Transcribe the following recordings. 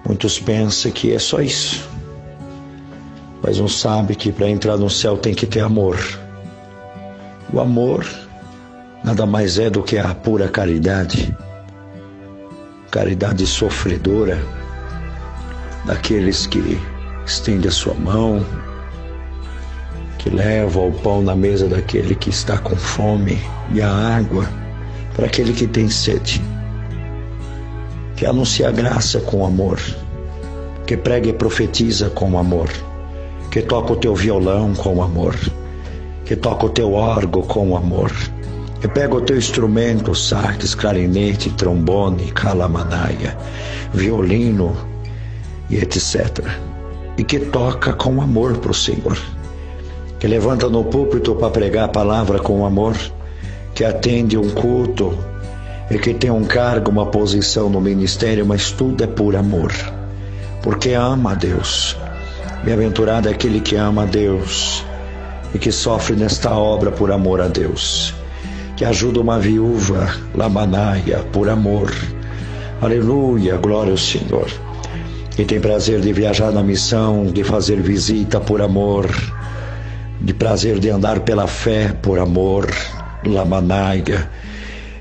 Muitos pensam que é só isso, mas não sabem que para entrar no céu tem que ter amor. O amor nada mais é do que a pura caridade, caridade sofredora, daqueles que estendem a sua mão, que leva o pão na mesa daquele que está com fome e a água para aquele que tem sede, que anuncia a graça com amor, que prega e profetiza com amor, que toca o teu violão com amor, que toca o teu órgão com amor, que pega o teu instrumento, sax, clarinete, trombone, calamanaia, violino e etc. E que toca com amor para o Senhor, que levanta no púlpito para pregar a palavra com amor, que atende um culto e que tem um cargo, uma posição no ministério, mas tudo é por amor, porque ama a Deus. Bem-aventurado é aquele que ama a Deus e que sofre nesta obra por amor a Deus, que ajuda uma viúva, lamanaia, por amor. Aleluia, glória ao Senhor. Que tem prazer de viajar na missão, de fazer visita por amor, de prazer de andar pela fé por amor, lamanaia,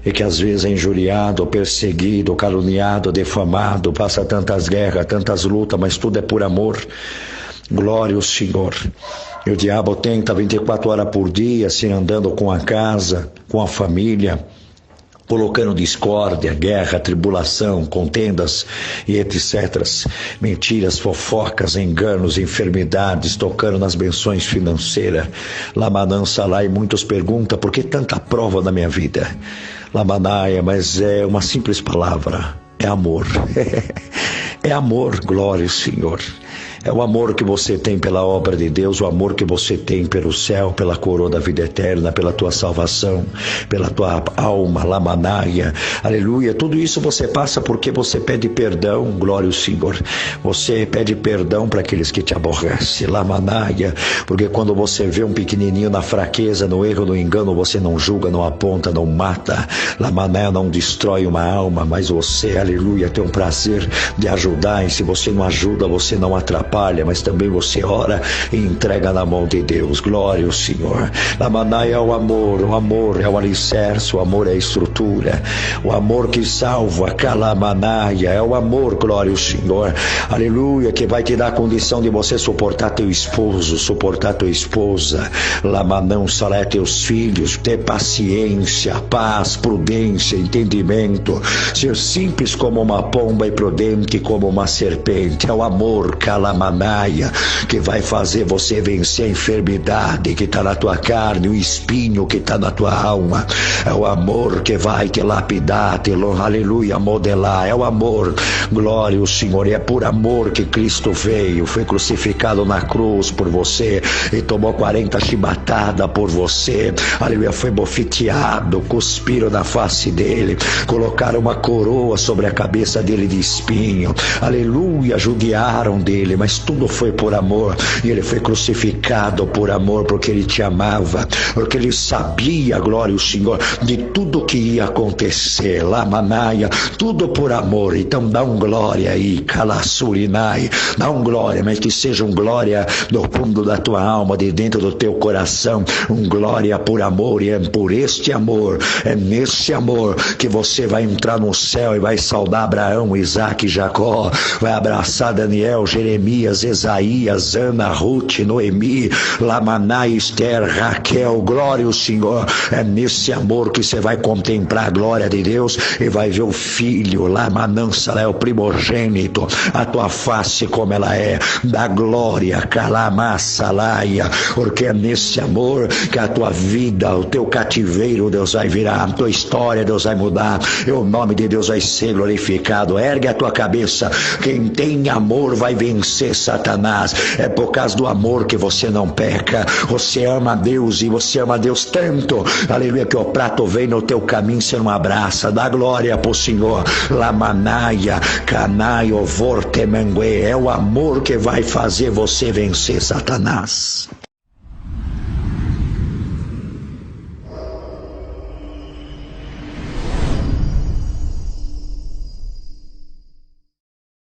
e que às vezes é injuriado, perseguido, caluniado, defamado, passa tantas guerras, tantas lutas, mas tudo é por amor. Glória ao Senhor. E o diabo tenta 24 horas por dia, assim, andando com a casa, com a família, colocando discórdia, guerra, tribulação, contendas e etc. Mentiras, fofocas, enganos, enfermidades, tocando nas benções financeiras. Lamanança lá, e muitos perguntam, por que tanta prova na minha vida? Lamanaia, mas é uma simples palavra, é amor. É amor, glória ao Senhor. É o amor que você tem pela obra de Deus, o amor que você tem pelo céu, pela coroa da vida eterna, pela tua salvação, pela tua alma, lamanaia, aleluia. Tudo isso você passa porque você pede perdão, glória ao Senhor. Você pede perdão para aqueles que te aborrecem, lamanaia, porque quando você vê um pequenininho na fraqueza, no erro, no engano, você não julga, não aponta, não mata, lamanaia, não destrói uma alma, mas você, aleluia, tem um prazer de ajudar, e se você não ajuda, você não atrapalha, mas também você ora e entrega na mão de Deus, glória ao Senhor. Lamanaia é o amor é o alicerce, o amor é a estrutura, o amor que salva, calamanaia, é o amor, glória ao Senhor, aleluia, que vai te dar a condição de você suportar teu esposo, suportar tua esposa, lamanão, salé teus filhos, ter paciência, paz, prudência, entendimento, ser simples como uma pomba e prudente como uma serpente, é o amor, calamanaia, que vai fazer você vencer a enfermidade que está na tua carne, o espinho que está na tua alma. É o amor que vai te lapidar, aleluia, modelar. É o amor, glória ao Senhor. E é por amor que Cristo veio, foi crucificado na cruz por você e tomou 40 chibatadas por você, aleluia, foi bofeteado, cuspiram na face dele, colocaram uma coroa sobre a cabeça dele de espinho, aleluia, judiaram dele, mas tudo foi por amor, e ele foi crucificado por amor, porque ele te amava, porque ele sabia, glória ao Senhor, de tudo que ia acontecer, lamanaia, tudo por amor. Então dá um glória aí, calassurinai, dá um glória, mas que seja um glória do fundo da tua alma, de dentro do teu coração, um glória por amor, e é por este amor, é nesse amor que você vai entrar no céu e vai saudar Abraão, Isaac e Jacó, vai abraçar Daniel, Jeremias, Esaías, Ana, Ruth, Noemi, Lamaná, Esther, Raquel, glória ao Senhor. É nesse amor que você vai contemplar a glória de Deus e vai ver o filho, Lamanança, é o primogênito, a tua face como ela é, da glória, Calamassalaia, porque é nesse amor que a tua vida, o teu cativeiro, Deus vai virar, a tua história, Deus vai mudar, e o nome de Deus vai ser glorificado. Ergue a tua cabeça, quem tem amor vai vencer Satanás. É por causa do amor que você não peca. Você ama a Deus, e você ama a Deus tanto, aleluia, que o prato vem no teu caminho, você não abraça. Dá glória pro Senhor. Lamanaia, canaio, vortemangue. É o amor que vai fazer você vencer Satanás.